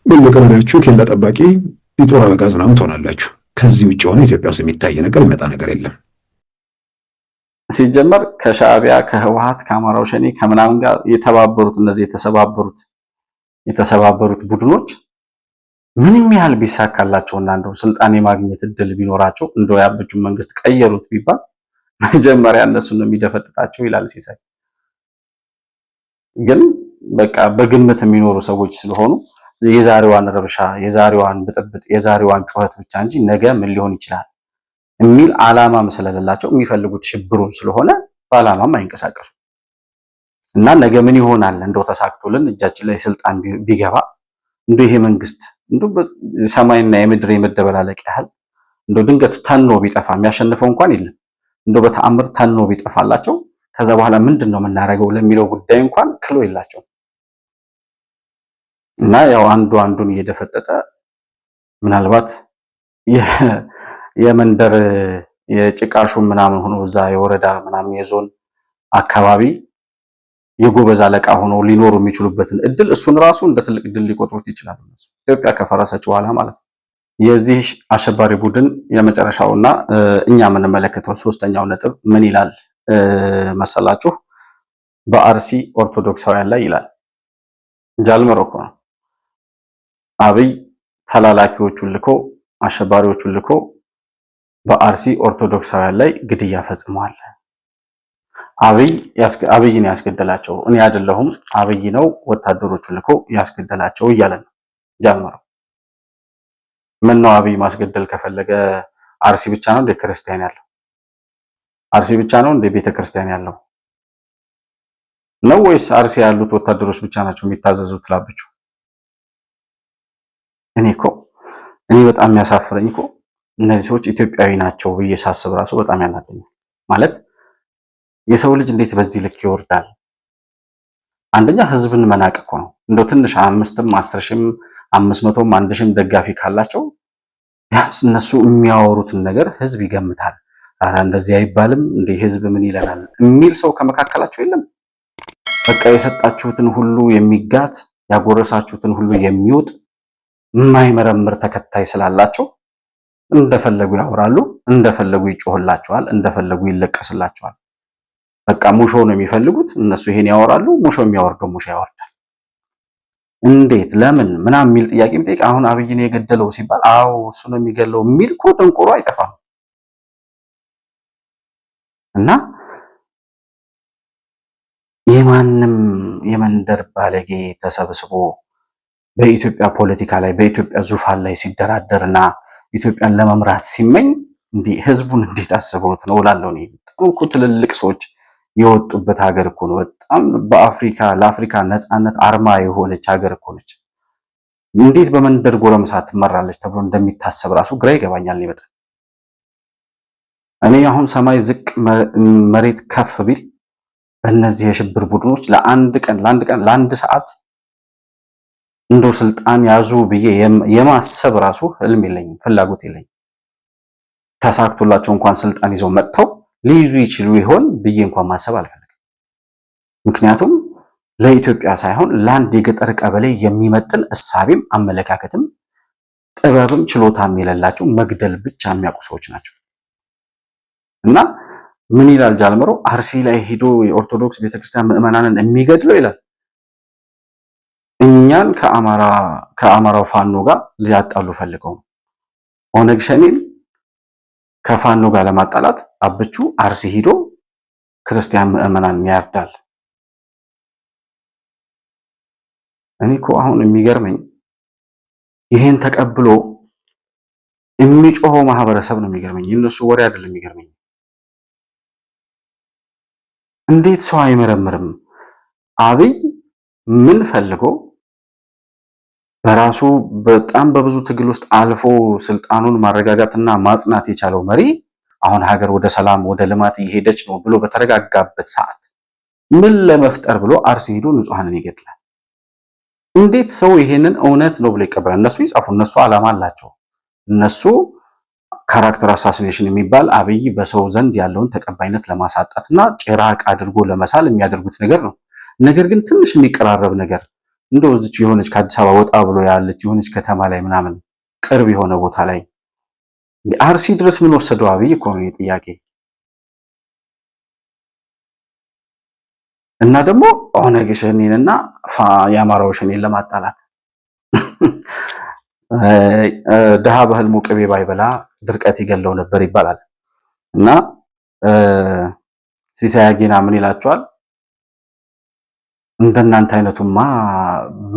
በየቀበሌያችሁ ኬላ ጠባቂ የጦር አበጋዝ ምናምን ትሆናላችሁ። ከዚህ ውጭ ሆነ ኢትዮጵያ ውስጥ የሚታይ ነገር የሚመጣ ነገር የለም። ሲጀመር ከሻዕቢያ ከህወሓት ከአማራው ሸኔ ከምናምን ጋር የተባበሩት እነዚህ የተሰባበሩት ቡድኖች ምንም ያህል ቢሳካላቸውና እንደው ስልጣን የማግኘት እድል ቢኖራቸው እንደው ያበጁን መንግስት ቀየሩት ቢባል መጀመሪያ እነሱን ነው የሚደፈጥጣቸው ይላል ሲሳይ። ግን በቃ በግምት የሚኖሩ ሰዎች ስለሆኑ የዛሬዋን ረብሻ፣ የዛሬዋን ብጥብጥ፣ የዛሬዋን ጩኸት ብቻ እንጂ ነገ ምን ሊሆን ይችላል የሚል ዓላማም ስለሌላቸው የሚፈልጉት ሽብሩን ስለሆነ በዓላማም አይንቀሳቀሱ እና ነገ ምን ይሆናል እንደው ተሳክቶልን እጃችን ላይ ስልጣን ቢገባ እንደው ይሄ መንግስት እንደው ሰማይና የምድር የመደበላለቅ ያህል እንደው ድንገት ተኖ ቢጠፋ የሚያሸንፈው እንኳን የለም እንደው በተአምር ተኖ ቢጠፋላቸው ከዛ በኋላ ምንድነው የምናደርገው ለሚለው ጉዳይ እንኳን ክሎ የላቸው እና ያው አንዱን እየደፈጠጠ ምናልባት የመንደር የጭቃሹም ምናምን ሆኖ እዛ የወረዳ ምናምን የዞን አካባቢ የጎበዝ አለቃ ሆኖ ሊኖሩ የሚችሉበትን እድል እሱን ራሱ እንደ ትልቅ እድል ሊቆጥሩት ይችላሉ። ኢትዮጵያ ከፈረሰች በኋላ ማለት ነው። የዚህ አሸባሪ ቡድን የመጨረሻውና እኛ የምንመለከተው ሶስተኛው ነጥብ ምን ይላል መሰላችሁ? በአርሲ ኦርቶዶክሳውያን ላይ ይላል። ጃልመሮ እኮ ነው። አብይ ተላላኪዎቹን ልኮ አሸባሪዎቹን ልኮ በአርሲ ኦርቶዶክሳውያን ላይ ግድያ ፈጽመዋል። አብይን ያስገደላቸው እኔ አይደለሁም፣ አብይ ነው ወታደሮቹን ልኮ ያስገደላቸው እያለ ነው ጃልመሮ። ምን ነው አብይ ማስገደል ከፈለገ አርሲ ብቻ ነው እንደ ክርስቲያን ያለው? አርሲ ብቻ ነው እንደ ቤተክርስቲያን ያለው ነው ወይስ አርሲ ያሉት ወታደሮች ብቻ ናቸው የሚታዘዙት ላብቹ? እኔ በጣም የሚያሳፍረኝ እኮ እነዚህ ሰዎች ኢትዮጵያዊ ናቸው ብዬ ሳስብ ራሱ በጣም ያናደኛል። ማለት የሰው ልጅ እንዴት በዚህ ልክ ይወርዳል? አንደኛ ህዝብን መናቅ እኮ ነው። እንደው ትንሽ 5ም 10ሺም 500ም 1000ም ደጋፊ ካላቸው ቢያንስ እነሱ የሚያወሩትን ነገር ህዝብ ይገምታል። ኧረ እንደዚህ አይባልም እንዴ ህዝብ ምን ይለናል የሚል ሰው ከመካከላቸው የለም። በቃ የሰጣችሁትን ሁሉ የሚጋት ያጎረሳችሁትን ሁሉ የሚውጥ የማይመረምር ተከታይ ስላላቸው እንደፈለጉ ያወራሉ፣ እንደፈለጉ ይጮህላቸዋል፣ እንደፈለጉ ይለቀስላቸዋል። በቃ ሙሾ ነው የሚፈልጉት እነሱ። ይሄን ያወራሉ፣ ሙሾ የሚያወርደው ሙሾ ያወርዳል። እንዴት ለምን ምናምን የሚል ጥያቄ ቢጠይቅ አሁን አብይን የገደለው ሲባል አዎ እሱ ነው የሚገለው የሚል እኮ ደንቆሮ አይጠፋም። እና የማንም የመንደር ባለጌ ተሰብስቦ በኢትዮጵያ ፖለቲካ ላይ በኢትዮጵያ ዙፋን ላይ ሲደራደርና ኢትዮጵያን ለመምራት ሲመኝ እንዲህ ህዝቡን እንዴት አስበውት ነው እላለሁ። እኔ በጣም እኮ ትልልቅ ሰዎች የወጡበት ሀገር እኮ ነው። በጣም ለአፍሪካ ነፃነት አርማ የሆነች ሀገር እኮ ነች። እንዴት በመንደር ጎረምሳ ትመራለች ተብሎ እንደሚታሰብ ራሱ ግራ ይገባኛል ይመጣል። እኔ አሁን ሰማይ ዝቅ መሬት ከፍ ቢል በእነዚህ የሽብር ቡድኖች ለአንድ ሰዓት እንዶ ስልጣን ያዙ ብዬ የማሰብ ራሱ ህልም የለኝም፣ ፍላጎት የለኝም። ተሳክቶላቸው እንኳን ስልጣን ይዘው መጥተው ሊይዙ ይችሉ ይሆን ብዬ እንኳን ማሰብ አልፈልግም። ምክንያቱም ለኢትዮጵያ ሳይሆን ለአንድ የገጠር ቀበሌ የሚመጥን እሳቤም አመለካከትም ጥበብም ችሎታም የሌላቸው መግደል ብቻ የሚያውቁ ሰዎች ናቸው። እና ምን ይላል ጃልመሮ? አርሲ ላይ ሄዶ የኦርቶዶክስ ቤተክርስቲያን ምዕመናንን የሚገድለው ይላል እኛን ከአማራው ፋኖ ጋር ሊያጣሉ ፈልገው ነው። ኦነግ ሸኔን ከፋኖ ጋር ለማጣላት አብቹ አርሲ ሄዶ ክርስቲያን ምዕመናን ያርዳል። እኔ እኮ አሁን የሚገርመኝ ይሄን ተቀብሎ የሚጮኸው ማህበረሰብ ነው የሚገርመኝ። የነሱ ወሬ አይደለም የሚገርመኝ። እንዴት ሰው አይመረምርም? አብይ ምን ፈልጎ በራሱ በጣም በብዙ ትግል ውስጥ አልፎ ስልጣኑን ማረጋጋትና ማጽናት የቻለው መሪ አሁን ሀገር ወደ ሰላም ወደ ልማት እየሄደች ነው ብሎ በተረጋጋበት ሰዓት ምን ለመፍጠር ብሎ አርሲ ሄዶ ንጹሃንን ይገድላል? እንዴት ሰው ይሄንን እውነት ነው ብሎ ይቀበላል? እነሱ ይጻፉ፣ እነሱ ዓላማ አላቸው። እነሱ ካራክተር አሳሲኔሽን የሚባል አብይ በሰው ዘንድ ያለውን ተቀባይነት ለማሳጣትና ጭራቅ አድርጎ ለመሳል የሚያደርጉት ነገር ነው። ነገር ግን ትንሽ የሚቀራረብ ነገር እንደው እዚች የሆነች ከአዲስ አበባ ወጣ ብሎ ያለች የሆነች ከተማ ላይ ምናምን ቅርብ የሆነ ቦታ ላይ አርሲ ድረስ ምን ወሰደው አብይ እኮ ነው ጥያቄ። እና ደግሞ ኦነግ ሸኔንና የአማራው ሸኔን ለማጣላት ድሃ በህልሙ ቅቤ ባይበላ ድርቀት ይገለው ነበር ይባላል። እና ሲሳይ አጌና ምን ይላቸዋል? እንደናንተ አይነቱማ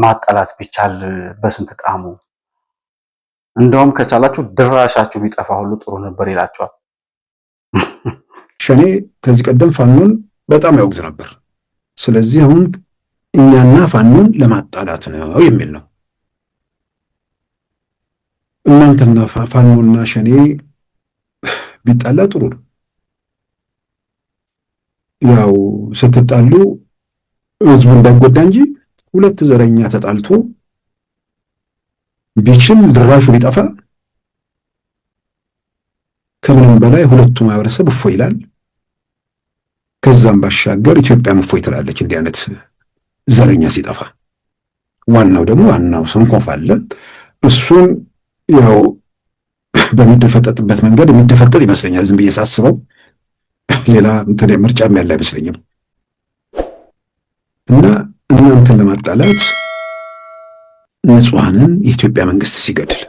ማጣላት ቢቻል በስንት ጣሙ፣ እንደውም ከቻላችሁ ድራሻችሁ ቢጠፋ ሁሉ ጥሩ ነበር ይላቸዋል። ሸኔ ከዚህ ቀደም ፋኖን በጣም ያወግዝ ነበር። ስለዚህ አሁን እኛና ፋኖን ለማጣላት ነው የሚል ነው። እናንተና ፋኖና ሸኔ ቢጣላ ጥሩ ነው። ያው ስትጣሉ ህዝቡ እንዳይጎዳ እንጂ ሁለት ዘረኛ ተጣልቶ ቢችል ድራሹ ቢጠፋ ከምንም በላይ ሁለቱ ማህበረሰብ እፎይ ይላል። ከዛም ባሻገር ኢትዮጵያም እፎይ ትላለች እንዲህ አይነት ዘረኛ ሲጠፋ። ዋናው ሰንኮፍ አለ። እሱን ያው በሚደፈጠጥበት መንገድ የሚደፈጠጥ ይመስለኛል ዝም ብዬ ሳስበው። ሌላ ምርጫም ያለ አይመስለኝም። እና እናንተን ለማጣላት ንጹሐንን የኢትዮጵያ መንግስት ሲገድል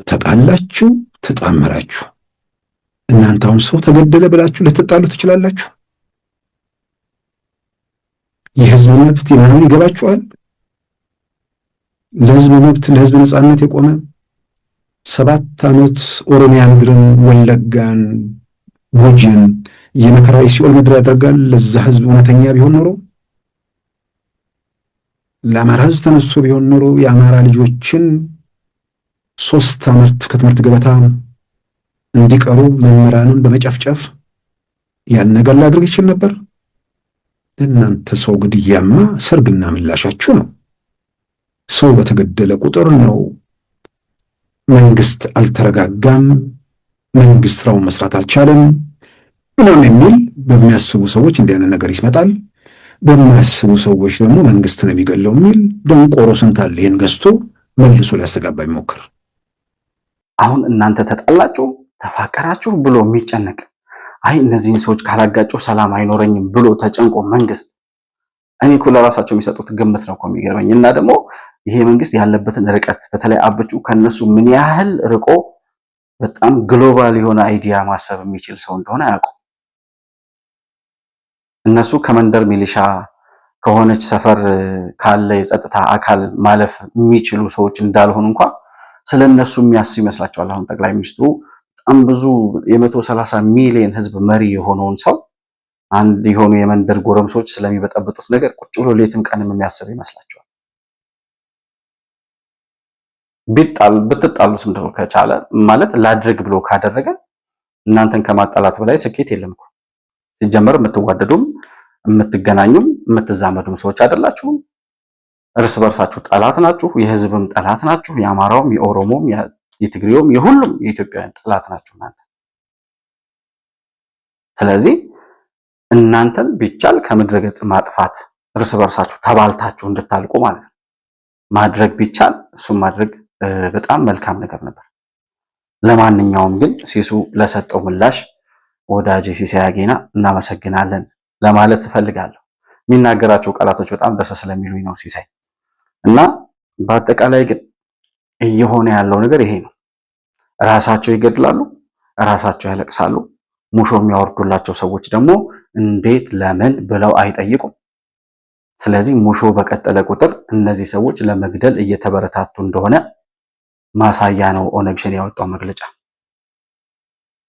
ተጣላችሁ፣ ተጣመራችሁ። እናንተ አሁን ሰው ተገደለ ብላችሁ ልትጣሉ ትችላላችሁ? የህዝብ መብት ምናምን ይገባችኋል? ለህዝብ መብት ለህዝብ ነጻነት የቆመ 7 ዓመት ኦሮሚያ ምድርን፣ ወለጋን፣ ጉጂን የመከራ ሲኦል ምድር ያደርጋል። ለዛ ህዝብ እውነተኛ ቢሆን ኖሮ ለአማራ ህዝብ ተነስቶ ቢሆን ኖሮ የአማራ ልጆችን 3 ዓመት ከትምህርት ገበታ እንዲቀሩ መምህራንን በመጨፍጨፍ ያን ነገር ላድርግ ይችል ነበር። እናንተ ሰው ግድያማ ሰርግና ምላሻችሁ ነው። ሰው በተገደለ ቁጥር ነው መንግስት አልተረጋጋም፣ መንግስት ስራውን መስራት አልቻለም ምናምን የሚል በሚያስቡ ሰዎች እንዲህ አይነት ነገር ይመጣል። በማያስቡ ሰዎች ደግሞ መንግስት ነው የሚገለው የሚል ደንቆሮ ስንት አለ። ይሄን ገዝቶ መልሶ ሊያስተጋባ ይሞክር። አሁን እናንተ ተጣላችሁ ተፋቀራችሁ ብሎ የሚጨነቅ አይ እነዚህን ሰዎች ካላጋጨው ሰላም አይኖረኝም ብሎ ተጨንቆ መንግስት እኔ እኮ ለራሳቸው የሚሰጡት ግምት ነው እኮ የሚገርመኝ። እና ደግሞ ይሄ መንግስት ያለበትን ርቀት በተለይ አብቹ ከነሱ ምን ያህል ርቆ በጣም ግሎባል የሆነ አይዲያ ማሰብ የሚችል ሰው እንደሆነ አያውቁም። እነሱ ከመንደር ሚሊሻ ከሆነች ሰፈር ካለ የጸጥታ አካል ማለፍ የሚችሉ ሰዎች እንዳልሆኑ እንኳን ስለነሱ የሚያስብ ይመስላችኋል? አሁን ጠቅላይ ሚኒስትሩ በጣም ብዙ የ130 ሚሊዮን ህዝብ መሪ የሆነውን ሰው አንድ የሆኑ የመንደር ጎረምሶች ስለሚበጠብጡት ነገር ቁጭ ብሎ ሌትም ቀንም የሚያስብ ይመስላችኋል? ብትጣሉስ ምንድነው ከቻለ ማለት ላድርግ ብሎ ካደረገ እናንተን ከማጣላት በላይ ስኬት የለም እኮ። ሲጀመር የምትዋደዱም የምትገናኙም የምትዛመዱም ሰዎች አይደላችሁም። እርስ በርሳችሁ ጠላት ናችሁ። የህዝብም ጠላት ናችሁ። የአማራውም፣ የኦሮሞም፣ የትግሬውም የሁሉም የኢትዮጵያውያን ጠላት ናችሁ እናንተ። ስለዚህ እናንተን ቢቻል ከምድረ ገጽ ማጥፋት እርስ በርሳችሁ ተባልታችሁ እንድታልቁ ማለት ነው ማድረግ ቢቻል እሱም ማድረግ በጣም መልካም ነገር ነበር። ለማንኛውም ግን ሲሱ ለሰጠው ምላሽ ወዳጄ ሲሳይ አጌና እናመሰግናለን ለማለት እፈልጋለሁ። የሚናገራቸው ቃላቶች በጣም ደስ ስለሚሉኝ ነው ሲሳይ። እና በአጠቃላይ ግን እየሆነ ያለው ነገር ይሄ ነው። ራሳቸው ይገድላሉ፣ ራሳቸው ያለቅሳሉ። ሙሾ የሚያወርዱላቸው ሰዎች ደግሞ እንዴት ለምን ብለው አይጠይቁም። ስለዚህ ሙሾ በቀጠለ ቁጥር እነዚህ ሰዎች ለመግደል እየተበረታቱ እንደሆነ ማሳያ ነው ኦነግ ሸኔ ያወጣው መግለጫ።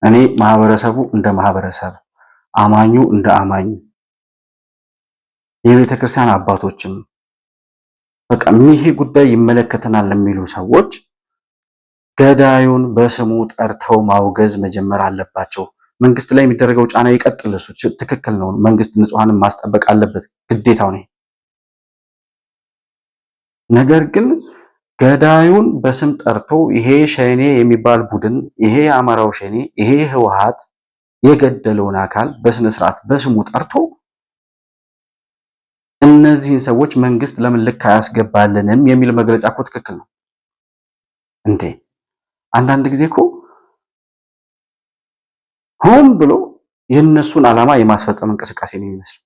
እኔ ማህበረሰቡ እንደ ማህበረሰብ፣ አማኙ እንደ አማኝ፣ የቤተ ክርስቲያን አባቶችም በቃ ይሄ ጉዳይ ይመለከተናል የሚሉ ሰዎች ገዳዩን በስሙ ጠርተው ማውገዝ መጀመር አለባቸው። መንግስት ላይ የሚደረገው ጫና ይቀጥል፣ እሱ ትክክል ነው። መንግስት ንጹሃንን ማስጠበቅ አለበት፣ ግዴታው ነው። ነገር ግን ገዳዩን በስም ጠርቶ ይሄ ሸኔ የሚባል ቡድን፣ ይሄ አማራው ሸኔ፣ ይሄ ህወሓት የገደለውን አካል በስነ ስርዓት በስሙ ጠርቶ እነዚህን ሰዎች መንግስት ለምን ልክ አያስገባልንም የሚል መግለጫ እኮ ትክክል ነው እንዴ? አንዳንድ ጊዜ እኮ ሆን ብሎ የነሱን ዓላማ የማስፈጸም እንቅስቃሴ ነው የሚመስለው።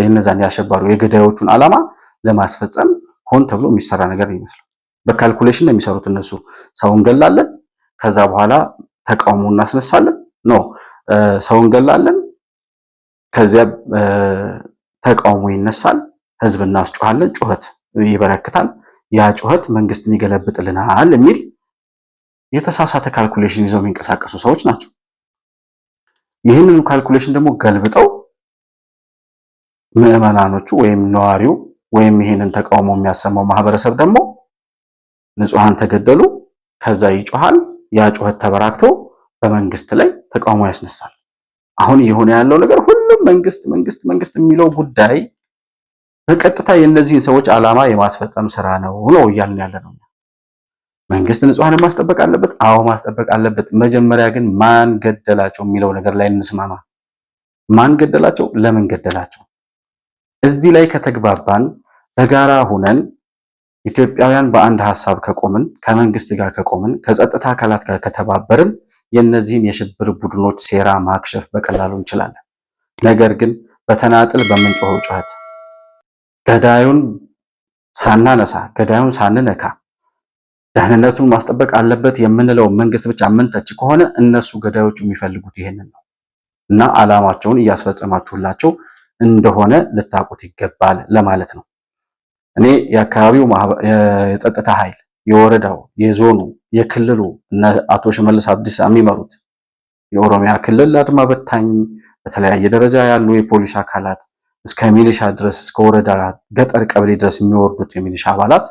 የነዛን ያሸባሩ የገዳዮቹን ዓላማ ለማስፈጸም ሆን ተብሎ የሚሰራ ነገር ነው የሚመስለው። በካልኩሌሽን ነው የሚሰሩት እነሱ። ሰው እንገላለን፣ ከዛ በኋላ ተቃውሞ እናስነሳለን። ኖ ሰው እንገላለን፣ ከዚያ ተቃውሞ ይነሳል፣ ህዝብ እናስጮሃለን፣ ጩኸት ይበረክታል፣ ያ ጩኸት መንግስትን ይገለብጥልናል የሚል የተሳሳተ ካልኩሌሽን ይዘው የሚንቀሳቀሱ ሰዎች ናቸው። ይህንን ካልኩሌሽን ደግሞ ገልብጠው ምዕመናኖቹ ወይም ነዋሪው ወይም ይህንን ተቃውሞ የሚያሰማው ማህበረሰብ ደግሞ ንጹሃን ተገደሉ፣ ከዛ ይጮሃል፣ ያ ጩኸት ተበራክቶ በመንግስት ላይ ተቃውሞ ያስነሳል። አሁን እየሆነ ያለው ነገር ሁሉም መንግስት መንግስት መንግስት የሚለው ጉዳይ በቀጥታ የእነዚህን ሰዎች ዓላማ የማስፈጸም ስራ ነው እያልን ያለ ነው። መንግስት ንጹሃንን ማስጠበቅ አለበት። አዎ ማስጠበቅ አለበት። መጀመሪያ ግን ማን ገደላቸው የሚለው ነገር ላይ እንስማማ። ማን ገደላቸው? ለምን ገደላቸው? እዚህ ላይ ከተግባባን በጋራ ሁነን ኢትዮጵያውያን በአንድ ሐሳብ ከቆምን፣ ከመንግስት ጋር ከቆምን፣ ከጸጥታ አካላት ጋር ከተባበርን የነዚህን የሽብር ቡድኖች ሴራ ማክሸፍ በቀላሉ እንችላለን። ነገር ግን በተናጥል በምንጮኸው ጩኸት ገዳዩን ሳናነሳ፣ ገዳዩን ሳንነካ፣ ደህንነቱን ማስጠበቅ አለበት የምንለው መንግስት ብቻ የምንተች ከሆነ እነሱ ገዳዮቹ የሚፈልጉት ይሄንን ነው እና ዓላማቸውን እያስፈጸማችሁላቸው እንደሆነ ልታውቁት ይገባል ለማለት ነው። እኔ የአካባቢው የጸጥታ ኃይል የወረዳው፣ የዞኑ፣ የክልሉ አቶ ሽመልስ አብዲሳ የሚመሩት የኦሮሚያ ክልል አድማ በታኝ በተለያየ ደረጃ ያሉ የፖሊስ አካላት እስከ ሚሊሻ ድረስ እስከ ወረዳ ገጠር ቀበሌ ድረስ የሚወርዱት የሚሊሻ አባላት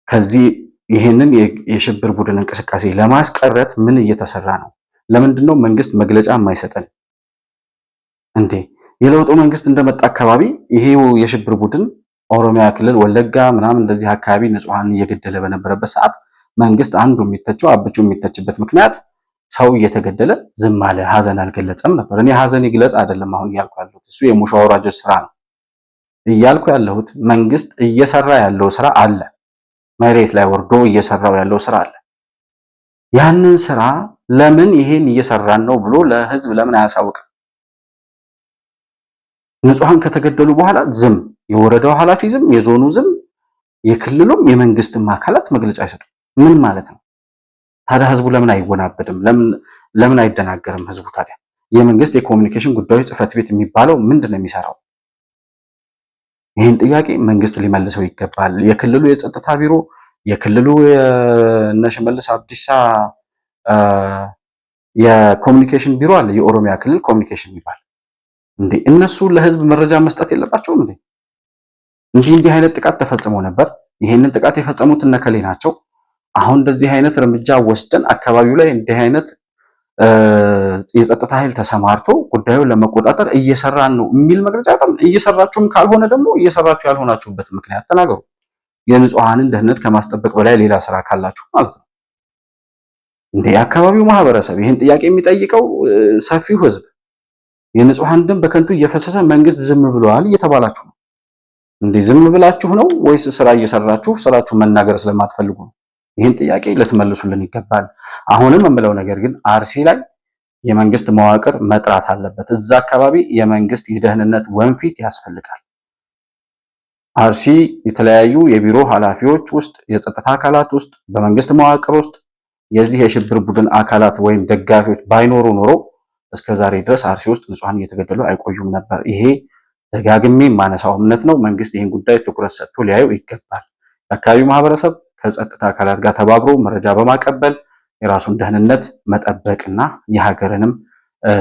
ከዚህ ይህንን የሽብር ቡድን እንቅስቃሴ ለማስቀረት ምን እየተሰራ ነው? ለምንድነው መንግስት መግለጫ የማይሰጠን እንዴ? የለውጡ መንግስት እንደመጣ አካባቢ ይሄው የሽብር ቡድን ኦሮሚያ ክልል ወለጋ ምናምን እንደዚህ አካባቢ ንጹሃን እየገደለ በነበረበት ሰዓት መንግስት አንዱ የሚተቸው አብቹ የሚተችበት ምክንያት ሰው እየተገደለ ዝም አለ፣ ሀዘን አልገለጸም ነበር። እኔ ሀዘን ይግለጽ አይደለም አሁን እያልኩ ያለሁት፣ እሱ የሙሾ አውራጆች ስራ ነው እያልኩ ያለሁት። መንግስት እየሰራ ያለው ስራ አለ፣ መሬት ላይ ወርዶ እየሰራው ያለው ስራ አለ። ያንን ስራ ለምን ይሄን እየሰራን ነው ብሎ ለህዝብ ለምን አያሳውቅም? ንጹሃን ከተገደሉ በኋላ ዝም፣ የወረዳው ኃላፊ ዝም፣ የዞኑ ዝም፣ የክልሉም የመንግስትም አካላት መግለጫ አይሰጡም። ምን ማለት ነው ታዲያ? ህዝቡ ለምን አይወናበድም? ለምን አይደናገርም ህዝቡ? ታዲያ የመንግስት የኮሙኒኬሽን ጉዳዮች ጽህፈት ቤት የሚባለው ምንድን ነው የሚሰራው? ይህን ጥያቄ መንግስት ሊመልሰው ይገባል። የክልሉ የጸጥታ ቢሮ፣ የክልሉ የነሽመልስ አብዲሳ የኮሙኒኬሽን ቢሮ አለ፣ የኦሮሚያ ክልል ኮሙኒኬሽን ይባል እንዴ? እነሱ ለህዝብ መረጃ መስጠት የለባቸውም እንዴ? እንዲህ አይነት ጥቃት ተፈጽሞ ነበር። ይሄንን ጥቃት የፈጸሙት እነከሌ ናቸው። አሁን እንደዚህ አይነት እርምጃ ወስደን አካባቢው ላይ እንዲህ አይነት የጸጥታ ኃይል ተሰማርቶ ጉዳዩን ለመቆጣጠር እየሰራን ነው የሚል መግለጫ እየሰራችሁም ካልሆነ ደግሞ እየሰራችሁ ያልሆናችሁበት ምክንያት ተናገሩ። የንጹሃንን ደህንነት ከማስጠበቅ በላይ ሌላ ስራ ካላችሁ ማለት ነው። እንደ የአካባቢው ማህበረሰብ ይህን ጥያቄ የሚጠይቀው ሰፊው ህዝብ የንጹሃን ደም በከንቱ እየፈሰሰ መንግስት ዝም ብሏል እየተባላችሁ ነው። እንዴ ዝም ብላችሁ ነው ወይስ ስራ እየሰራችሁ ስራችሁ መናገር ስለማትፈልጉ ነው? ይህን ጥያቄ ልትመልሱልን ይገባል። አሁንም የምለው ነገር ግን አርሲ ላይ የመንግስት መዋቅር መጥራት አለበት። እዛ አካባቢ የመንግስት የደህንነት ወንፊት ያስፈልጋል። አርሲ የተለያዩ የቢሮ ኃላፊዎች ውስጥ፣ የጸጥታ አካላት ውስጥ፣ በመንግስት መዋቅር ውስጥ የዚህ የሽብር ቡድን አካላት ወይም ደጋፊዎች ባይኖሩ ኖሮ እስከዛሬ ድረስ አርሲ ውስጥ ንጹሃን እየተገደሉ አይቆዩም ነበር። ይሄ ደጋግሜ ማነሳው እምነት ነው። መንግስት ይህን ጉዳይ ትኩረት ሰጥቶ ሊያየው ይገባል። የአካባቢው ማህበረሰብ ከጸጥታ አካላት ጋር ተባብሮ መረጃ በማቀበል የራሱን ደህንነት መጠበቅና የሀገርንም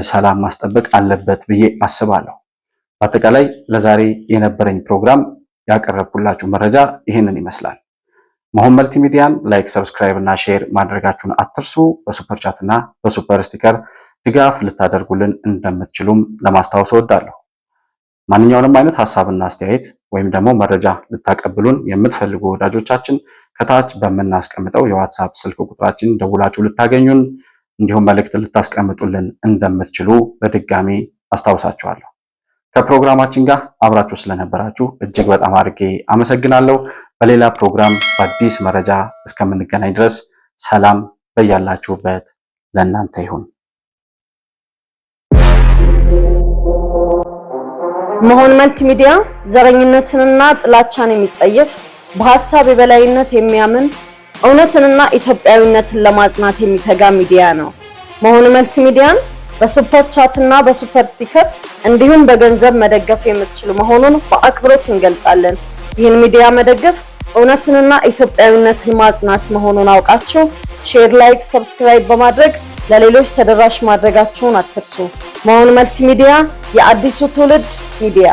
ሰላም ማስጠበቅ አለበት ብዬ አስባለሁ። በአጠቃላይ ለዛሬ የነበረኝ ፕሮግራም ያቀረብኩላችሁ መረጃ ይህንን ይመስላል። መሆን መልቲሚዲያን ላይክ፣ ሰብስክራይብ እና ሼር ማድረጋችሁን አትርሱ። በሱፐር ቻት እና በሱፐር ስቲከር ድጋፍ ልታደርጉልን እንደምትችሉም ለማስታወስ እወዳለሁ። ማንኛውንም አይነት ሐሳብና አስተያየት ወይም ደግሞ መረጃ ልታቀብሉን የምትፈልጉ ወዳጆቻችን ከታች በምናስቀምጠው የዋትስአፕ ስልክ ቁጥራችን ደውላችሁ ልታገኙን እንዲሁም መልእክት ልታስቀምጡልን እንደምትችሉ በድጋሚ አስታውሳችኋለሁ። ከፕሮግራማችን ጋር አብራችሁ ስለነበራችሁ እጅግ በጣም አድርጌ አመሰግናለሁ። በሌላ ፕሮግራም በአዲስ መረጃ እስከምንገናኝ ድረስ ሰላም በያላችሁበት ለእናንተ ይሁን። መሆን መልቲሚዲያ ዘረኝነትንና ጥላቻን የሚጸየፍ በሐሳብ የበላይነት የሚያምን እውነትንና ኢትዮጵያዊነትን ለማጽናት የሚተጋ ሚዲያ ነው። መሆን መልቲሚዲያን በሱፐር ቻት እና በሱፐር ስቲከር እንዲሁም በገንዘብ መደገፍ የምትችሉ መሆኑን በአክብሮት እንገልጻለን። ይህን ሚዲያ መደገፍ እውነትንና ኢትዮጵያዊነትን ማጽናት መሆኑን አውቃችሁ ሼር፣ ላይክ፣ ሰብስክራይብ በማድረግ ለሌሎች ተደራሽ ማድረጋችሁን አትርሱ። መሆን መልቲሚዲያ የአዲሱ ትውልድ ሚዲያ